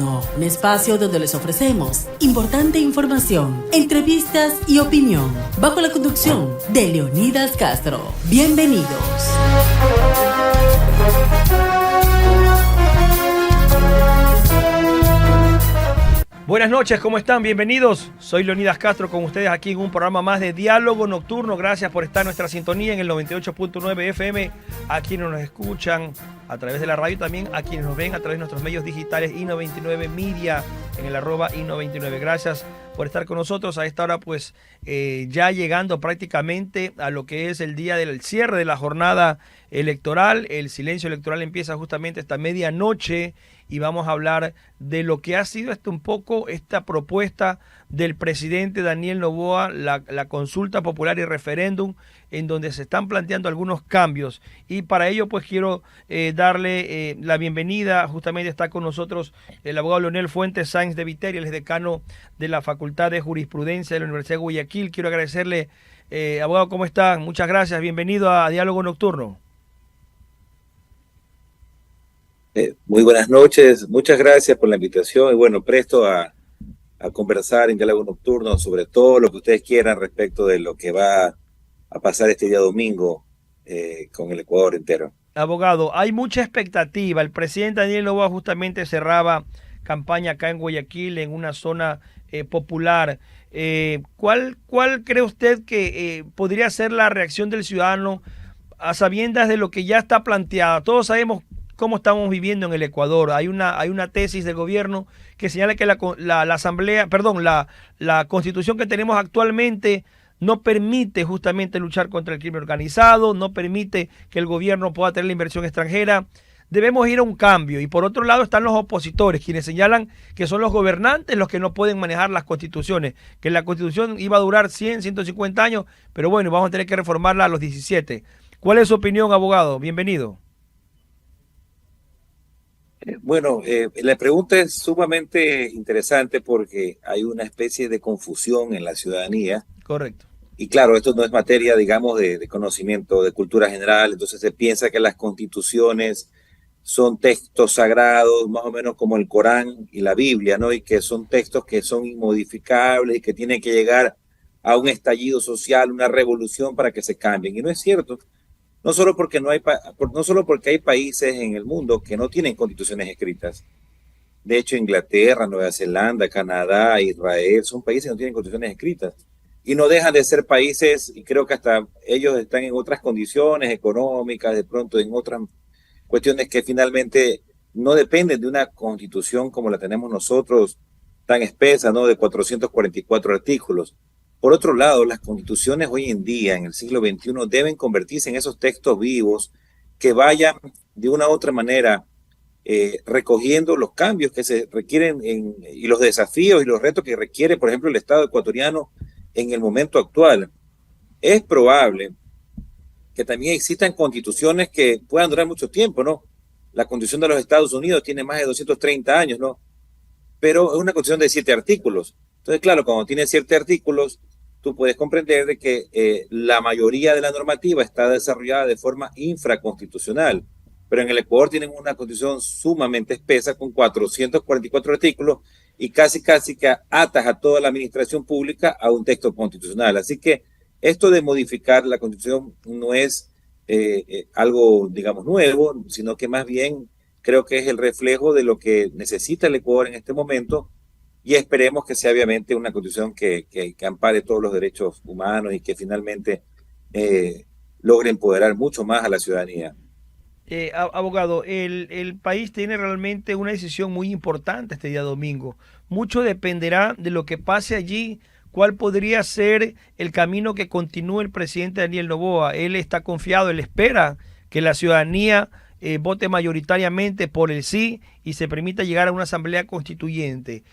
Nocturno, un espacio donde les ofrecemos importante información, entrevistas y opinión, bajo la conducción de Leonidas Castro. Bienvenidos. Buenas noches, ¿cómo están? Bienvenidos. Soy Leonidas Castro con ustedes aquí en un programa más de Diálogo Nocturno. Gracias por estar en nuestra sintonía en el 98.9 FM, a quienes nos escuchan a través de la radio, también a quienes nos ven a través de nuestros medios digitales I99 Media en el @I99. Gracias por estar con nosotros a esta hora, pues ya llegando prácticamente a lo que es el día del cierre de la jornada electoral. El silencio electoral empieza justamente esta medianoche y vamos a hablar de lo que ha sido un poco esta propuesta del presidente Daniel Noboa, la consulta popular y referéndum, en donde se están planteando algunos cambios. Y para ello pues quiero darle la bienvenida. Justamente está con nosotros el abogado Leonel Fuentes Sáenz de Viteria, él es decano de la Facultad de Jurisprudencia de la Universidad de Guayaquil. Quiero agradecerle, abogado, ¿cómo está? Muchas gracias, bienvenido a Diálogo Nocturno. Muy buenas noches, muchas gracias por la invitación y bueno, presto a conversar en Diálogo Nocturno sobre todo lo que ustedes quieran respecto de lo que va a pasar este día domingo con el Ecuador entero. Abogado, hay mucha expectativa. El presidente Daniel Noboa justamente cerraba campaña acá en Guayaquil, en una zona popular. ¿Cuál cree usted que podría ser la reacción del ciudadano a sabiendas de lo que ya está planteado? Todos sabemos cómo estamos viviendo en el Ecuador. Hay una tesis del gobierno que señala que la constitución que tenemos actualmente no permite justamente luchar contra el crimen organizado, no permite que el gobierno pueda tener la inversión extranjera. Debemos ir a un cambio. Y por otro lado están los opositores, quienes señalan que son los gobernantes los que no pueden manejar las constituciones, que la constitución iba a durar 100, 150 años, pero bueno, vamos a tener que reformarla a los 17. ¿Cuál es su opinión, abogado? Bienvenido. Bueno, la pregunta es sumamente interesante porque hay una especie de confusión en la ciudadanía. Correcto. Y claro, esto no es materia, digamos, de conocimiento, de cultura general. Entonces se piensa que las constituciones son textos sagrados, más o menos como el Corán y la Biblia, ¿no? Y que son textos que son inmodificables y que tienen que llegar a un estallido social, una revolución para que se cambien. Y no es cierto. No solo porque hay países en el mundo que no tienen constituciones escritas. De hecho, Inglaterra, Nueva Zelanda, Canadá, Israel, son países que no tienen constituciones escritas. Y no dejan de ser países, y creo que hasta ellos están en otras condiciones económicas, de pronto en otras cuestiones que finalmente no dependen de una constitución como la tenemos nosotros, tan espesa, ¿no? De 444 artículos. Por otro lado, las constituciones hoy en día, en el siglo XXI, deben convertirse en esos textos vivos que vayan de una u otra manera recogiendo los cambios que se requieren y los desafíos y los retos que requiere, por ejemplo, el Estado ecuatoriano en el momento actual. Es probable que también existan constituciones que puedan durar mucho tiempo, ¿no? La Constitución de los Estados Unidos tiene más de 230 años, ¿no? Pero es una constitución de 7 artículos. Entonces, claro, cuando tiene 7 artículos, tú puedes comprender de que la mayoría de la normativa está desarrollada de forma infraconstitucional. Pero en el Ecuador tienen una constitución sumamente espesa con 444 artículos y casi que atas a toda la administración pública a un texto constitucional. Así que esto de modificar la constitución no es algo, digamos, nuevo, sino que más bien creo que es el reflejo de lo que necesita el Ecuador en este momento. Y esperemos que sea obviamente una constitución que ampare todos los derechos humanos y que finalmente logre empoderar mucho más a la ciudadanía. Abogado, el país tiene realmente una decisión muy importante este día domingo. Mucho dependerá de lo que pase allí, cuál podría ser el camino que continúe el presidente Daniel Noboa. Él está confiado, él espera que la ciudadanía vote mayoritariamente por el sí y se permita llegar a una asamblea constituyente.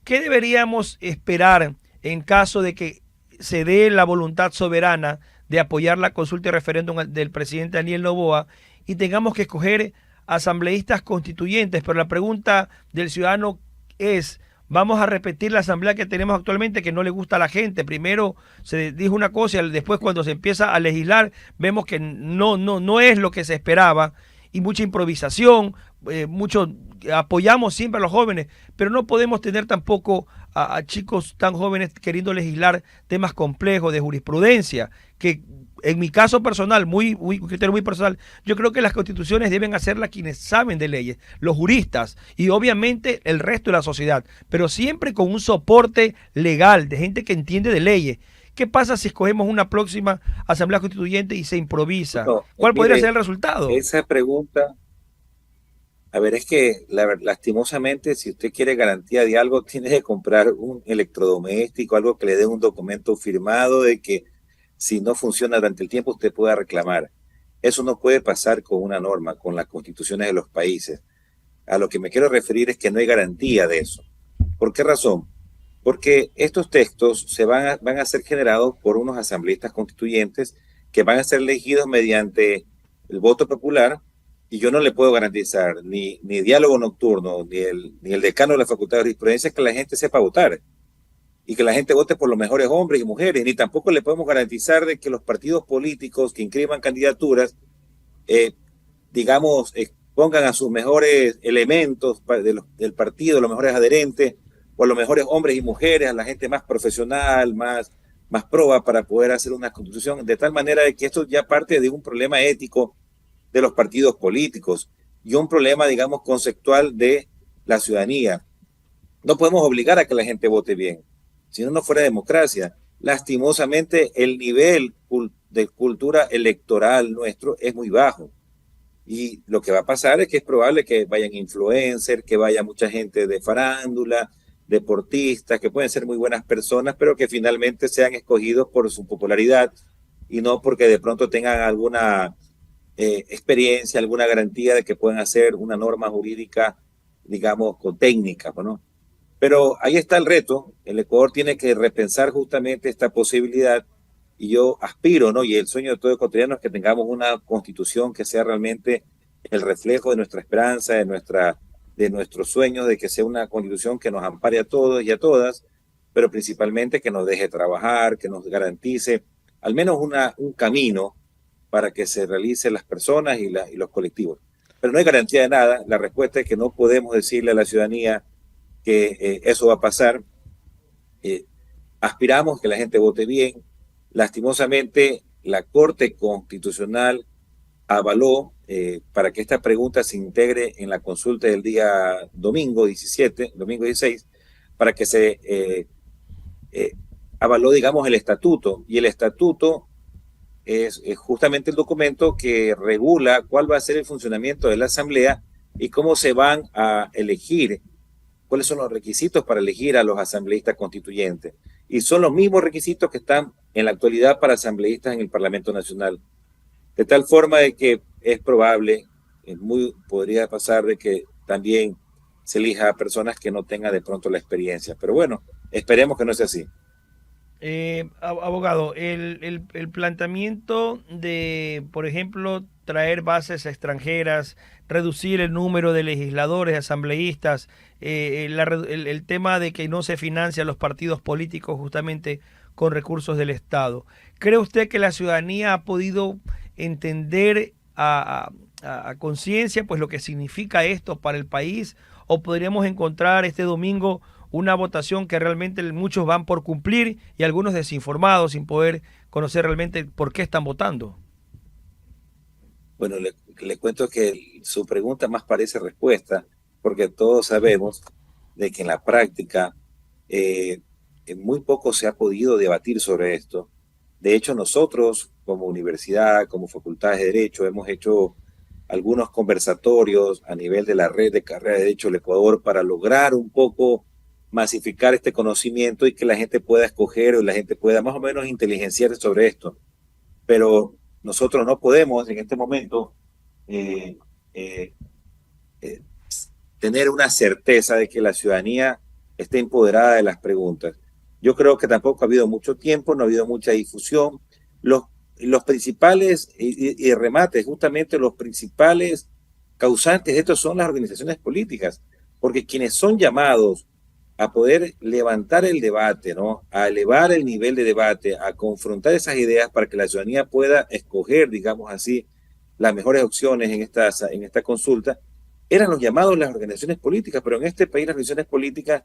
¿Qué deberíamos esperar en caso de que se dé la voluntad soberana de apoyar la consulta y referéndum del presidente Daniel Noboa y tengamos que escoger asambleístas constituyentes? Pero la pregunta del ciudadano es, ¿vamos a repetir la asamblea que tenemos actualmente que no le gusta a la gente? Primero se dijo una cosa y después cuando se empieza a legislar vemos que no es lo que se esperaba y mucha improvisación, mucho apoyamos siempre a los jóvenes, pero no podemos tener tampoco a chicos tan jóvenes queriendo legislar temas complejos de jurisprudencia, que en mi caso personal, un criterio muy personal, yo creo que las constituciones deben hacerlas quienes saben de leyes, los juristas y obviamente el resto de la sociedad, pero siempre con un soporte legal de gente que entiende de leyes. ¿Qué pasa si escogemos una próxima asamblea constituyente y se improvisa? No, ¿Cuál podría mire, ser el resultado? esa pregunta, a ver, es que lastimosamente, si usted quiere garantía de algo, tiene que comprar un electrodoméstico, algo que le dé un documento firmado de que si no funciona durante el tiempo usted pueda reclamar. Eso no puede pasar con una norma, con las constituciones de los países. A lo que me quiero referir es que no hay garantía de eso. ¿Por qué razón? Porque estos textos van a ser generados por unos asambleístas constituyentes que van a ser elegidos mediante el voto popular, y yo no le puedo garantizar ni diálogo nocturno, ni el decano de la Facultad de Jurisprudencia que la gente sepa votar y que la gente vote por los mejores hombres y mujeres, ni tampoco le podemos garantizar de que los partidos políticos que inscriban candidaturas, pongan a sus mejores elementos del partido, los mejores adherentes, o a los mejores hombres y mujeres, a la gente más profesional, más proba para poder hacer una constitución, de tal manera de que esto ya parte de un problema ético de los partidos políticos y un problema, digamos, conceptual de la ciudadanía. No podemos obligar a que la gente vote bien, si no, no fuera democracia. Lastimosamente, el nivel de cultura electoral nuestro es muy bajo. Y lo que va a pasar es que es probable que vayan influencers, que vaya mucha gente de farándula, deportistas, que pueden ser muy buenas personas, pero que finalmente sean escogidos por su popularidad y no porque de pronto tengan alguna experiencia, alguna garantía de que pueden hacer una norma jurídica, digamos, con técnica, ¿no? Pero ahí está el reto. El Ecuador tiene que repensar justamente esta posibilidad y yo aspiro, ¿no? Y el sueño de todo ecuatoriano es que tengamos una constitución que sea realmente el reflejo de nuestra esperanza, de nuestros sueños, de que sea una constitución que nos ampare a todos y a todas, pero principalmente que nos deje trabajar, que nos garantice al menos un camino para que se realicen las personas y los colectivos. Pero no hay garantía de nada. La respuesta es que no podemos decirle a la ciudadanía que eso va a pasar. Aspiramos que la gente vote bien. Lastimosamente, la Corte Constitucional avaló para que esta pregunta se integre en la consulta del día domingo 16, para que se avaló, digamos, el estatuto. Y el estatuto es justamente el documento que regula cuál va a ser el funcionamiento de la Asamblea y cómo se van a elegir, cuáles son los requisitos para elegir a los asambleístas constituyentes. Y son los mismos requisitos que están en la actualidad para asambleístas en el Parlamento Nacional. De tal forma de que es probable, podría pasar de que también se elija a personas que no tengan de pronto la experiencia. Pero bueno, esperemos que no sea así. Abogado, el planteamiento de, por ejemplo, traer bases extranjeras, reducir el número de legisladores, asambleístas, el tema de que no se financian los partidos políticos justamente con recursos del Estado. ¿Cree usted que la ciudadanía ha podido entender a conciencia pues lo que significa esto para el país? ¿O podríamos encontrar este domingo una votación que realmente muchos van por cumplir y algunos desinformados sin poder conocer realmente por qué están votando? Bueno, le cuento que su pregunta más parece respuesta, porque todos sabemos de que en la práctica muy poco se ha podido debatir sobre esto. De hecho, nosotros como universidad, como facultades de Derecho, hemos hecho algunos conversatorios a nivel de la red de carrera de Derecho del Ecuador para lograr un poco masificar este conocimiento y que la gente pueda escoger o la gente pueda más o menos inteligenciar sobre esto. Pero nosotros no podemos en este momento tener una certeza de que la ciudadanía esté empoderada de las preguntas. Yo creo que tampoco ha habido mucho tiempo, no ha habido mucha difusión. Los principales, y remate, justamente los principales causantes de esto son las organizaciones políticas, porque quienes son llamados a poder levantar el debate, ¿no? A elevar el nivel de debate, a confrontar esas ideas para que la ciudadanía pueda escoger, digamos así, las mejores opciones en esta consulta, eran los llamados las organizaciones políticas, pero en este país las organizaciones políticas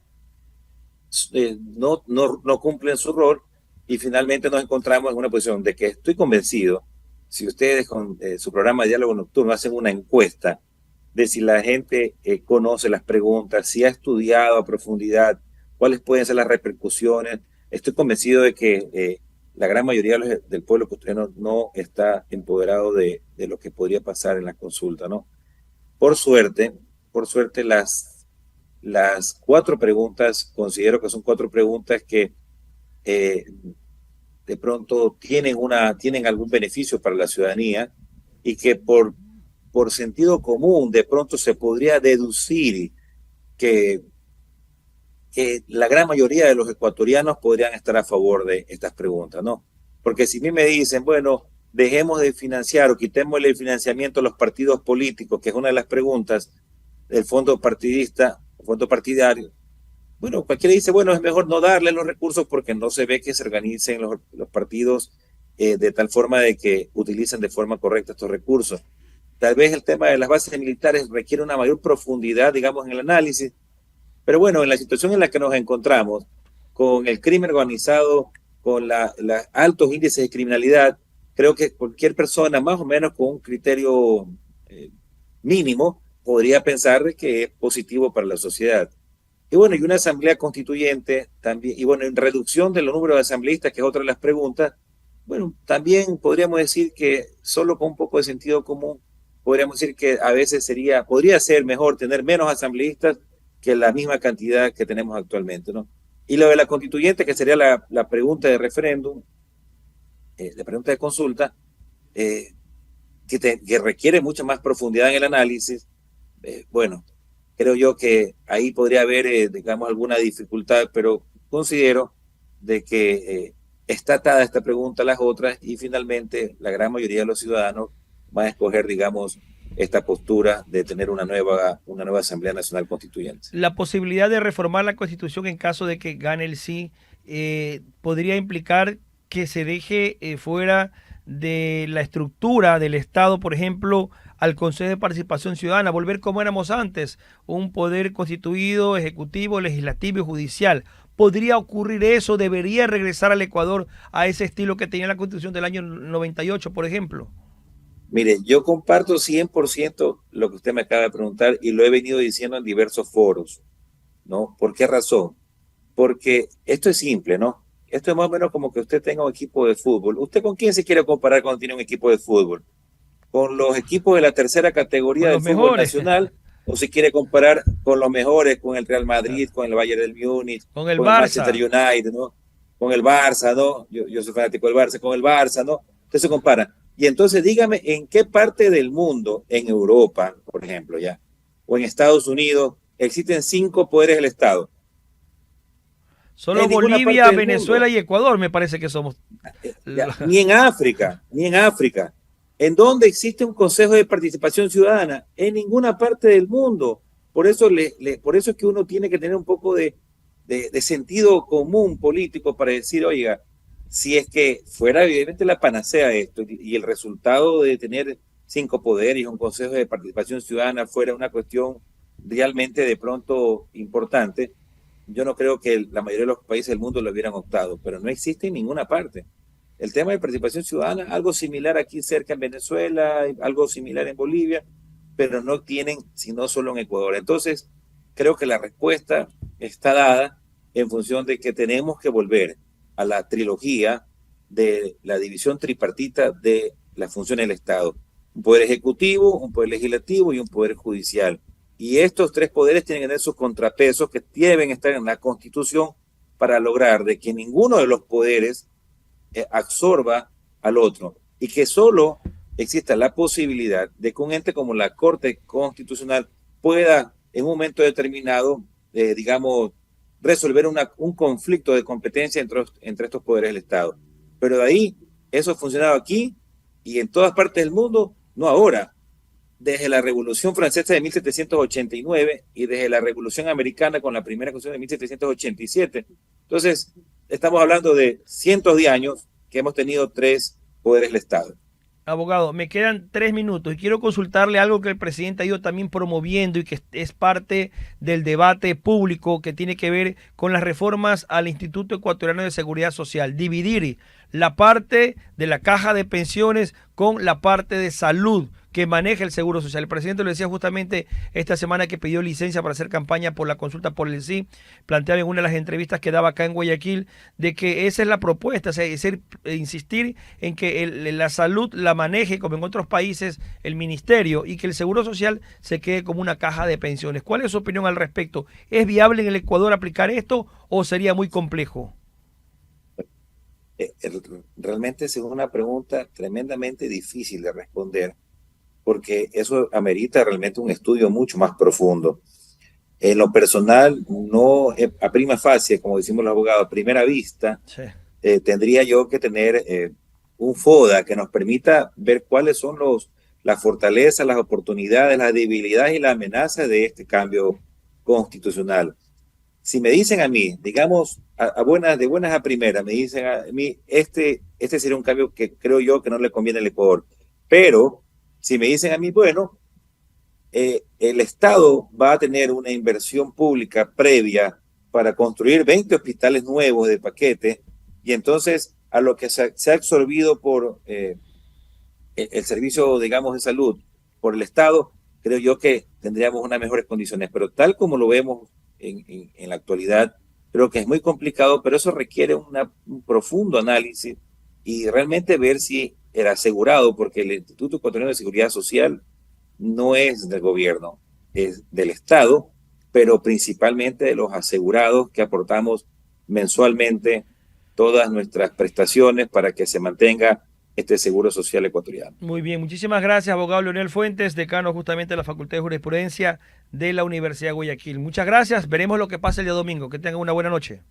no cumplen su rol y finalmente nos encontramos en una posición de que estoy convencido, si ustedes con su programa de diálogo nocturno hacen una encuesta de si la gente conoce las preguntas, si ha estudiado a profundidad cuáles pueden ser las repercusiones, estoy convencido de que la gran mayoría del pueblo costarricense no está empoderado de lo que podría pasar en la consulta, ¿no? Por suerte, las 4 preguntas, considero que son 4 preguntas que de pronto tienen algún beneficio para la ciudadanía y que por sentido común de pronto se podría deducir que la gran mayoría de los ecuatorianos podrían estar a favor de estas preguntas, ¿no? Porque si a mí me dicen, bueno, dejemos de financiar o quitémosle el financiamiento a los partidos políticos, que es una de las preguntas del fondo partidario, bueno, cualquiera dice, bueno, es mejor no darle los recursos porque no se ve que se organicen los partidos de tal forma de que utilicen de forma correcta estos recursos. Tal vez el tema de las bases militares requiere una mayor profundidad, digamos, en el análisis, pero bueno, en la situación en la que nos encontramos, con el crimen organizado, con los altos índices de criminalidad, creo que cualquier persona, más o menos con un criterio mínimo, podría pensar que es positivo para la sociedad. Y bueno, y una asamblea constituyente también, y bueno, en reducción del número de asambleístas, que es otra de las preguntas, bueno, también podríamos decir que solo con un poco de sentido común, podríamos decir que a veces podría ser mejor tener menos asambleístas que la misma cantidad que tenemos actualmente, ¿no? Y lo de la constituyente, que sería la pregunta de referéndum, la pregunta de consulta, que requiere mucha más profundidad en el análisis, bueno, creo yo que ahí podría haber, digamos, alguna dificultad, pero considero de que está atada esta pregunta a las otras y finalmente la gran mayoría de los ciudadanos van a escoger, digamos, esta postura de tener una nueva Asamblea Nacional Constituyente. La posibilidad de reformar la Constitución en caso de que gane el sí podría implicar que se deje fuera de la estructura del Estado, por ejemplo, al Consejo de Participación Ciudadana, volver como éramos antes, un poder constituido, ejecutivo, legislativo y judicial. ¿Podría ocurrir eso? ¿Debería regresar al Ecuador a ese estilo que tenía la Constitución del año 98, por ejemplo? Mire, yo comparto 100% lo que usted me acaba de preguntar y lo he venido diciendo en diversos foros, ¿no? ¿Por qué razón? Porque esto es simple, ¿no? Esto es más o menos como que usted tenga un equipo de fútbol. ¿Usted con quién se quiere comparar cuando tiene un equipo de fútbol? ¿Con los equipos de la tercera categoría del fútbol nacional? ¿O se quiere comparar con los mejores, con el Real Madrid, con el Bayern del Múnich, con el Manchester United, ¿no? Con el Barça, ¿no? Yo soy fanático del Barça, con el Barça, ¿no? Usted se compara. Y entonces dígame en qué parte del mundo, en Europa, por ejemplo, ya, o en Estados Unidos, existen 5 poderes del Estado. Solo Bolivia, Venezuela y Ecuador me parece que somos. Ni en África. ¿En dónde existe un Consejo de Participación Ciudadana? En ninguna parte del mundo. Por eso es que uno tiene que tener un poco de sentido común político para decir, oiga, si es que fuera evidentemente la panacea esto y el resultado de tener 5 poderes y un Consejo de Participación Ciudadana fuera una cuestión realmente de pronto importante, yo no creo que la mayoría de los países del mundo lo hubieran optado, pero no existe en ninguna parte. El tema de participación ciudadana, algo similar aquí cerca en Venezuela, algo similar en Bolivia, pero no tienen sino solo en Ecuador. Entonces, creo que la respuesta está dada en función de que tenemos que volver a la trilogía de la división tripartita de las funciones del Estado. Un poder ejecutivo, un poder legislativo y un poder judicial. Y estos 3 poderes tienen que tener sus contrapesos que deben estar en la Constitución para lograr de que ninguno de los poderes absorba al otro y que solo exista la posibilidad de que un ente como la Corte Constitucional pueda en un momento determinado, digamos, resolver un conflicto de competencia entre estos poderes del Estado. Pero de ahí, eso ha funcionado aquí y en todas partes del mundo, no ahora. Desde la Revolución Francesa de 1789 y desde la Revolución Americana con la primera Constitución de 1787. Entonces, estamos hablando de cientos de años que hemos tenido 3 poderes del Estado. Abogado, me quedan 3 minutos y quiero consultarle algo que el presidente ha ido también promoviendo y que es parte del debate público que tiene que ver con las reformas al Instituto Ecuatoriano de Seguridad Social. Dividir la parte de la caja de pensiones con la parte de salud que maneja el Seguro Social. El presidente lo decía justamente esta semana que pidió licencia para hacer campaña por la consulta por el sí. Planteaba en una de las entrevistas que daba acá en Guayaquil de que esa es la propuesta, o sea, insistir en que la salud la maneje, como en otros países, el ministerio, y que el Seguro Social se quede como una caja de pensiones. ¿Cuál es su opinión al respecto? ¿Es viable en el Ecuador aplicar esto o sería muy complejo? Realmente es una pregunta tremendamente difícil de responder, porque eso amerita realmente un estudio mucho más profundo. En lo personal, no a prima facie, como decimos los abogados, a primera vista, Sí. Tendría yo que tener un FODA que nos permita ver cuáles son las fortalezas, las oportunidades, las debilidades y las amenazas de este cambio constitucional. Si me dicen a mí, digamos, de buenas a primeras, me dicen a mí, este sería un cambio que creo yo que no le conviene al Ecuador. Pero si me dicen a mí, bueno, el Estado va a tener una inversión pública previa para construir 20 hospitales nuevos de paquete, y entonces a lo que se ha absorbido por el servicio, digamos, de salud por el Estado, creo yo que tendríamos unas mejores condiciones. Pero tal como lo vemos en la actualidad, creo que es muy complicado, pero eso requiere un profundo análisis y realmente ver si el asegurado, porque el Instituto Ecuatoriano de Seguridad Social no es del gobierno, es del Estado, pero principalmente de los asegurados que aportamos mensualmente todas nuestras prestaciones para que se mantenga este seguro social ecuatoriano. Muy bien, muchísimas gracias, abogado Leonel Fuentes, decano justamente de la Facultad de Jurisprudencia de la Universidad de Guayaquil. Muchas gracias, veremos lo que pasa el día domingo. Que tengan una buena noche.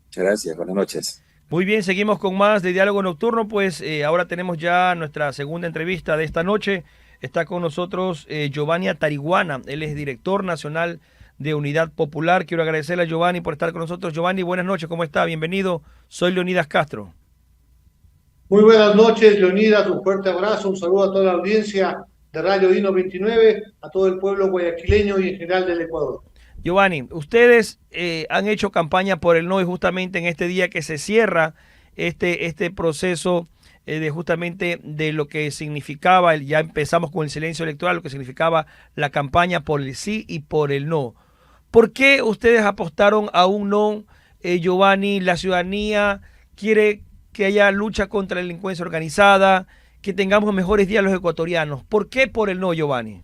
Muchas gracias, buenas noches. Muy bien, seguimos con más de Diálogo Nocturno, pues ahora tenemos ya nuestra segunda entrevista de esta noche. Está con nosotros Giovanni Atariguana, él es director nacional de Unidad Popular. Quiero agradecerle a Giovanni por estar con nosotros. Giovanni, buenas noches, ¿cómo está? Bienvenido, soy Leonidas Castro. Muy buenas noches, Leonidas, un fuerte abrazo, un saludo a toda la audiencia de Radio Dino 29, a todo el pueblo guayaquileño y en general del Ecuador. Giovanni, ustedes han hecho campaña por el no y justamente en este día que se cierra este proceso de justamente de lo que significaba, ya empezamos con el silencio electoral, lo que significaba la campaña por el sí y por el no. ¿Por qué ustedes apostaron a un no, Giovanni? La ciudadanía quiere que haya lucha contra la delincuencia organizada, que tengamos mejores días los ecuatorianos. ¿Por qué por el no, Giovanni?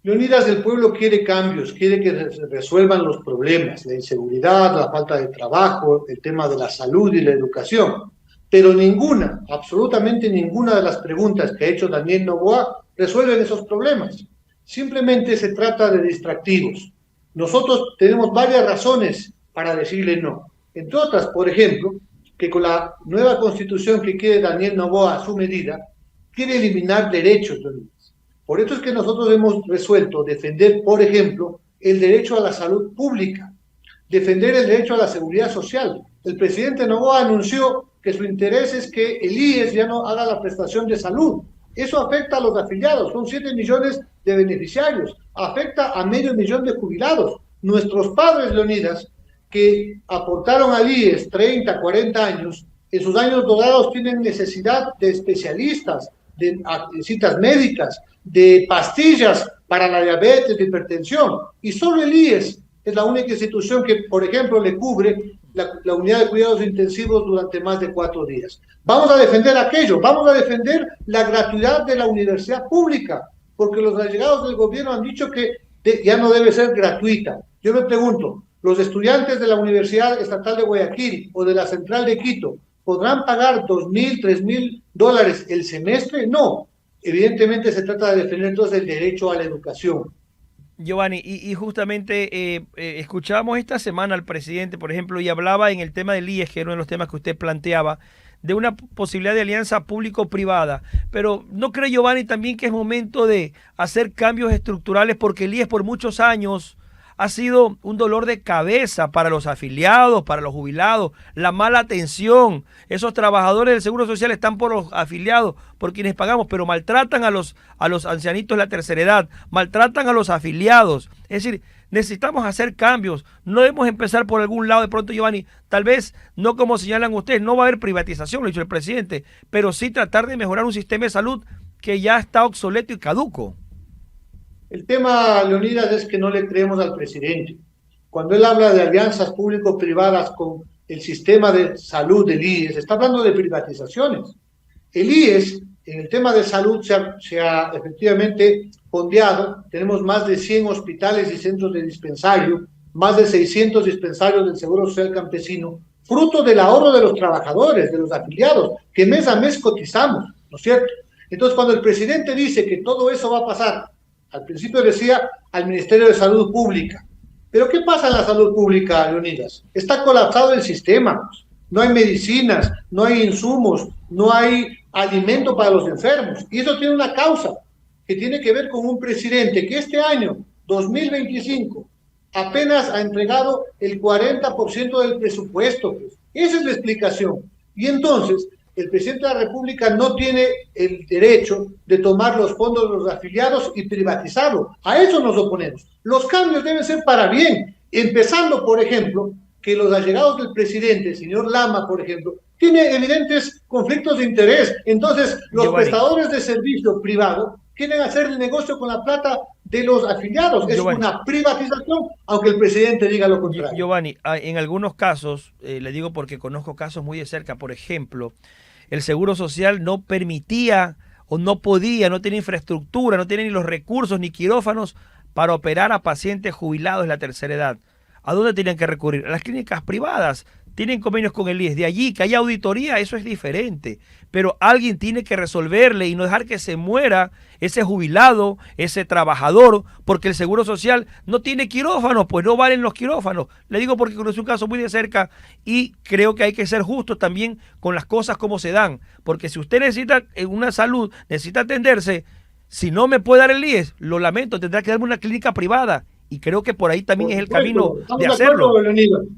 Leonidas, el pueblo quiere cambios, quiere que se resuelvan los problemas, la inseguridad, la falta de trabajo, el tema de la salud y la educación. Pero ninguna, absolutamente ninguna de las preguntas que ha hecho Daniel Noboa resuelven esos problemas. Simplemente se trata de distractivos. Nosotros tenemos varias razones para decirle no. Entre otras, por ejemplo, que con la nueva constitución que quiere Daniel Noboa a su medida, quiere eliminar derechos. Por eso es que nosotros hemos resuelto defender, por ejemplo, el derecho a la salud pública, defender el derecho a la seguridad social. El presidente Noboa anunció que su interés es que el IES ya no haga la prestación de salud. Eso afecta a los afiliados, son 7 millones de beneficiarios, afecta a 500.000 de jubilados. Nuestros padres, Leonidas, que aportaron al IES 30, 40 años, en sus años dorados tienen necesidad de especialistas, de citas médicas, de pastillas para la diabetes, de hipertensión, y solo el IES es la única institución que, por ejemplo, le cubre la unidad de cuidados intensivos durante más de 4 días. Vamos a defender aquello, vamos a defender la gratuidad de la universidad pública, porque los allegados del gobierno han dicho que ya no debe ser gratuita. Yo me pregunto, ¿los estudiantes de la Universidad Estatal de Guayaquil o de la Central de Quito podrán pagar $2,000, $3,000 el semestre? No. Evidentemente se trata de defender entonces el derecho a la educación. Giovanni, y justamente escuchábamos esta semana al presidente, por ejemplo, y hablaba en el tema del IES, que era uno de los temas que usted planteaba, de una posibilidad de alianza público-privada. Pero ¿no cree, Giovanni, también que es momento de hacer cambios estructurales? Porque el IES por muchos años ha sido un dolor de cabeza para los afiliados, para los jubilados, la mala atención. Esos trabajadores del Seguro Social están por los afiliados, por quienes pagamos, pero maltratan a los ancianitos de la tercera edad, maltratan a los afiliados. Es decir, necesitamos hacer cambios. No debemos empezar por algún lado. De pronto, Giovanni, tal vez no como señalan ustedes, no va a haber privatización, lo ha dicho el presidente, pero sí tratar de mejorar un sistema de salud que ya está obsoleto y caduco. El tema, Leonidas, es que no le creemos al presidente. Cuando él habla de alianzas público-privadas con el sistema de salud del IES, está hablando de privatizaciones. El IES, en el tema de salud, se ha efectivamente fondeado. Tenemos más de 100 hospitales y centros de dispensario, más de 600 dispensarios del Seguro Social Campesino, fruto del ahorro de los trabajadores, de los afiliados, que mes a mes cotizamos, ¿no es cierto? Entonces, cuando el presidente dice que todo eso va a pasar, al principio decía al Ministerio de Salud Pública. Pero ¿qué pasa en la salud pública, Leonidas? Está colapsado el sistema. No hay medicinas, no hay insumos, no hay alimento para los enfermos. Y eso tiene una causa que tiene que ver con un presidente que este año, 2025, apenas ha entregado el 40% del presupuesto. Esa es la explicación. Y entonces, el presidente de la República no tiene el derecho de tomar los fondos de los afiliados y privatizarlo. A eso nos oponemos. Los cambios deben ser para bien, empezando, por ejemplo, que los allegados del presidente, el señor Lama, por ejemplo, tiene evidentes conflictos de interés. Entonces, los prestadores de servicio privado quieren hacer el negocio con la plata de los afiliados. Es una privatización, aunque el presidente diga lo contrario. Giovanni, en algunos casos, le digo porque conozco casos muy de cerca, por ejemplo, el Seguro Social no permitía o no podía, no tiene infraestructura, no tiene ni los recursos ni quirófanos para operar a pacientes jubilados de la tercera edad. ¿A dónde tenían que recurrir? A las clínicas privadas. Tienen convenios con el IES. De allí que haya auditoría, eso es diferente. Pero alguien tiene que resolverle y no dejar que se muera ese jubilado, ese trabajador, porque el Seguro Social no tiene quirófanos, pues no valen los quirófanos. Le digo porque conocí un caso muy de cerca y creo que hay que ser justos también con las cosas como se dan. Porque si usted necesita una salud, necesita atenderse, si no me puede dar el IES, lo lamento, tendrá que darme una clínica privada. Y creo que por ahí también es el camino de hacerlo.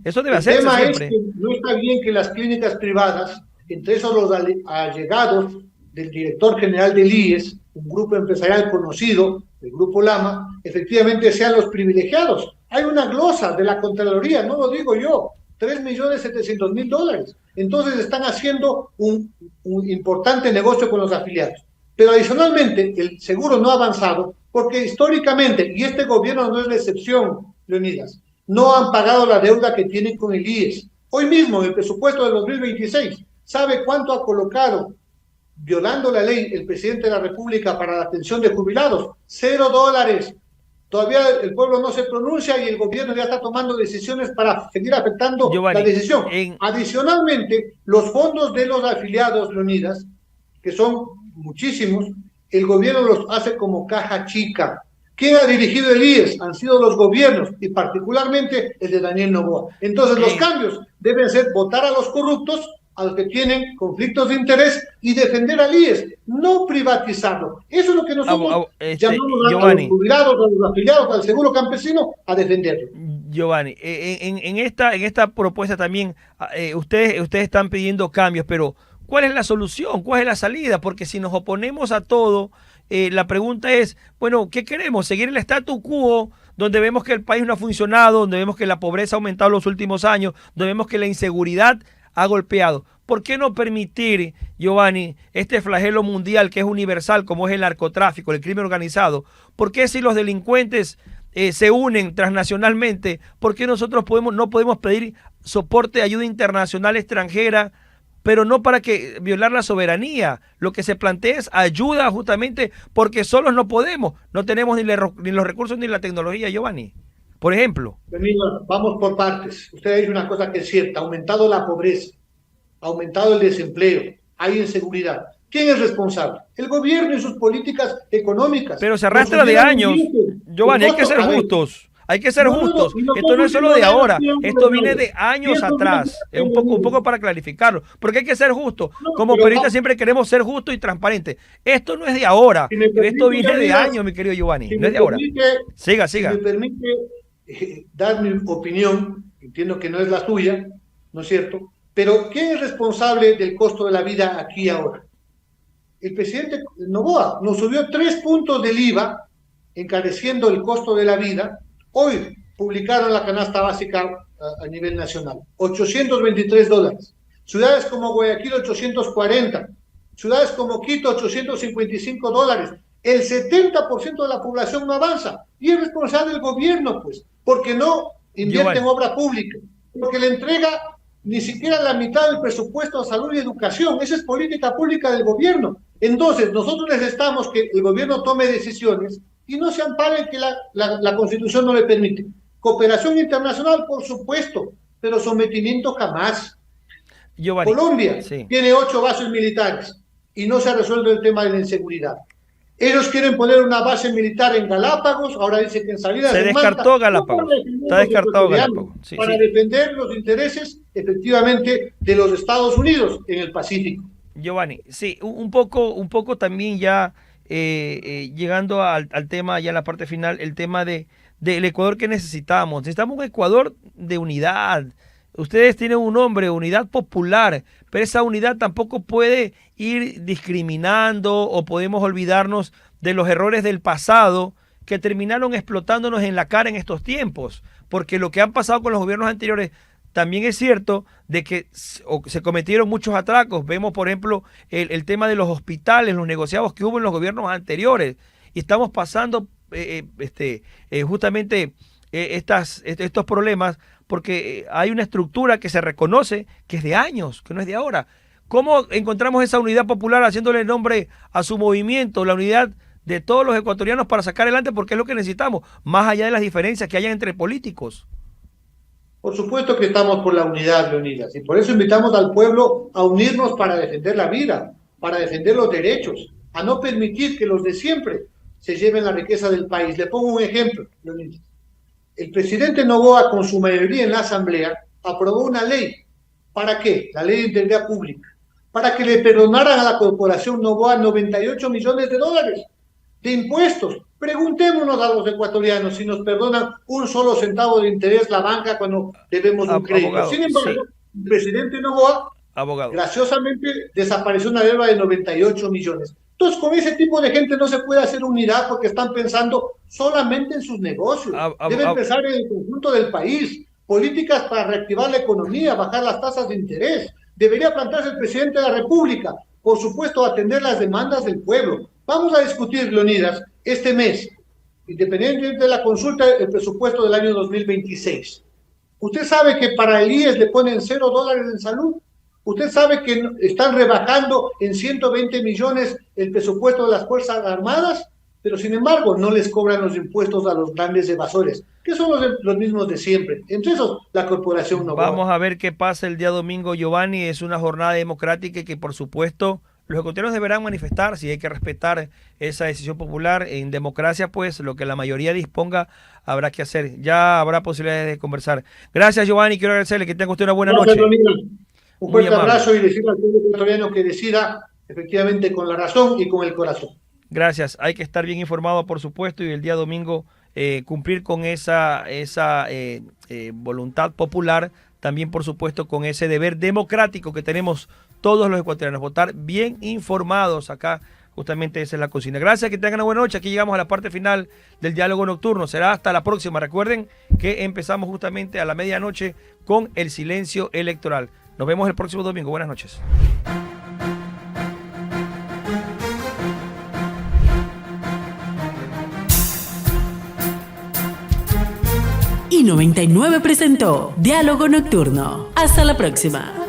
Eso debe hacerse siempre. El tema es que no está bien que las clínicas privadas, entre esos los allegados del director general del IES, un grupo empresarial conocido, el Grupo Lama, efectivamente sean los privilegiados. Hay una glosa de la Contraloría, no lo digo yo, $3.700.000. Entonces están haciendo un importante negocio con los afiliados. Pero adicionalmente, el seguro no ha avanzado porque históricamente, y este gobierno no es la excepción, Leonidas, no han pagado la deuda que tienen con el IES. Hoy mismo, en el presupuesto de 2026, ¿sabe cuánto ha colocado, violando la ley, el presidente de la República para la atención de jubilados? $0. Todavía el pueblo no se pronuncia y el gobierno ya está tomando decisiones para seguir afectando la decisión. Adicionalmente, los fondos de los afiliados, Leonidas, que son muchísimos, el gobierno los hace como caja chica. ¿Quién ha dirigido el IES? Han sido los gobiernos y particularmente el de Daniel Noboa. Entonces los cambios deben ser votar a los corruptos, a los que tienen conflictos de interés y defender al IES, no privatizarlo. Eso es lo que nosotros llamamos a los jubilados, a los afiliados, al seguro campesino, a defenderlo. Giovanni, en esta propuesta también ustedes están pidiendo cambios, pero ¿cuál es la solución? ¿Cuál es la salida? Porque si nos oponemos a todo, la pregunta es, bueno, ¿qué queremos? ¿Seguir el statu quo, donde vemos que el país no ha funcionado, donde vemos que la pobreza ha aumentado en los últimos años, donde vemos que la inseguridad ha golpeado? ¿Por qué no permitir, Giovanni, este flagelo mundial que es universal, como es el narcotráfico, el crimen organizado? ¿Por qué si los delincuentes se unen transnacionalmente, por qué nosotros no podemos pedir soporte de ayuda internacional extranjera, pero no para que violar la soberanía? Lo que se plantea es ayuda justamente porque solos no podemos, no tenemos ni los recursos ni la tecnología, Giovanni. Por ejemplo. Vamos por partes. Usted ha dicho una cosa que es cierta: ha aumentado la pobreza, ha aumentado el desempleo, hay inseguridad. ¿Quién es responsable? El gobierno y sus políticas económicas. Pero se arrastra de años. Giovanni, hay que ser justos. Hay que ser justos. Esto no es solo de ahora, esto viene de años atrás. Es un poco para clarificarlo. Porque hay que ser justo. Como periodistas siempre queremos ser justos y transparentes. Esto no es de ahora. Esto viene de años, mi querido Giovanni. No es de ahora. Siga. Si me permite, dar mi opinión, entiendo que no es la suya, ¿no es cierto? Pero ¿quién es responsable del costo de la vida aquí y ahora? El presidente Noboa nos subió 3 puntos del IVA, encareciendo el costo de la vida. Hoy publicaron la canasta básica a nivel nacional, $823. Ciudades como Guayaquil, 840. Ciudades como Quito, $855. El 70% de la población no avanza. Y es responsable del gobierno, pues, porque no invierte en obra pública, porque le entrega ni siquiera la mitad del presupuesto a salud y educación. Esa es política pública del gobierno. Entonces, nosotros necesitamos que el gobierno tome decisiones y no se ampare que la Constitución no le permite. Cooperación internacional, por supuesto, pero sometimiento jamás. Giovanni, Colombia tiene 8 bases militares y no se ha resuelto el tema de la inseguridad. Ellos quieren poner una base militar en Galápagos, ahora dicen que en Salinas. Se descartó Galápagos. Está descartado Galápagos. Para defender los intereses, efectivamente, de los Estados Unidos en el Pacífico. Giovanni, sí, un poco también ya llegando al tema, ya en la parte final, el tema del Ecuador que necesitamos. Necesitamos un Ecuador de unidad. Ustedes tienen un nombre, unidad popular, pero esa unidad tampoco puede ir discriminando o podemos olvidarnos de los errores del pasado que terminaron explotándonos en la cara en estos tiempos, porque lo que han pasado con los gobiernos anteriores también es cierto de que se cometieron muchos atracos. Vemos, por ejemplo, el tema de los hospitales, los negociados que hubo en los gobiernos anteriores, y estamos pasando justamente estos problemas porque hay una estructura que se reconoce que es de años, que no es de ahora. ¿Cómo encontramos esa unidad popular haciéndole nombre a su movimiento, la unidad de todos los ecuatorianos para sacar adelante? Porque es lo que necesitamos, más allá de las diferencias que hayan entre políticos. Por supuesto que estamos por la unidad, Leonidas, y por eso invitamos al pueblo a unirnos para defender la vida, para defender los derechos, a no permitir que los de siempre se lleven la riqueza del país. Le pongo un ejemplo, Leonidas. El presidente Noboa, con su mayoría en la Asamblea, aprobó una ley. ¿Para qué? La ley de integridad pública. Para que le perdonaran a la corporación Noboa $98 millones de impuestos. Preguntémonos a los ecuatorianos si nos perdonan un solo centavo de interés la banca cuando debemos un crédito. Abogado, sin embargo, el presidente Noboa, graciosamente, desapareció una deuda de 98 millones. Entonces, con ese tipo de gente no se puede hacer unidad porque están pensando solamente en sus negocios. Deben pensar en el conjunto del país, políticas para reactivar la economía, bajar las tasas de interés. Debería plantearse el presidente de la República, por supuesto, atender las demandas del pueblo. Vamos a discutir, Leonidas, este mes, independientemente de la consulta, el presupuesto del año 2026. Usted sabe que para el IES le ponen $0 en salud. Usted sabe que están rebajando en 120 millones el presupuesto de las Fuerzas Armadas, pero sin embargo no les cobran los impuestos a los grandes evasores, que son los mismos de siempre. Entre esos, la corporación Noboa. Vamos a ver qué pasa el día domingo, Giovanni. Es una jornada democrática y que, por supuesto, los ecuatorianos deberán manifestar si hay que respetar esa decisión popular. En democracia, pues, lo que la mayoría disponga habrá que hacer. Ya habrá posibilidades de conversar. Gracias, Giovanni. Quiero agradecerle. Que tenga usted una buena noche. Un fuerte abrazo y decirle al pueblo ecuatoriano que decida efectivamente con la razón y con el corazón. Gracias. Hay que estar bien informado, por supuesto, y el día domingo cumplir con esa voluntad popular, también, por supuesto, con ese deber democrático que tenemos todos los ecuatorianos, votar bien informados. Acá justamente esa es la cocina. Gracias, que tengan una buena noche. Aquí llegamos a la parte final del diálogo nocturno. Será hasta la próxima. Recuerden que empezamos justamente a la medianoche con el silencio electoral. Nos vemos el próximo domingo. Buenas noches. Y 99 presentó Diálogo Nocturno. Hasta la próxima.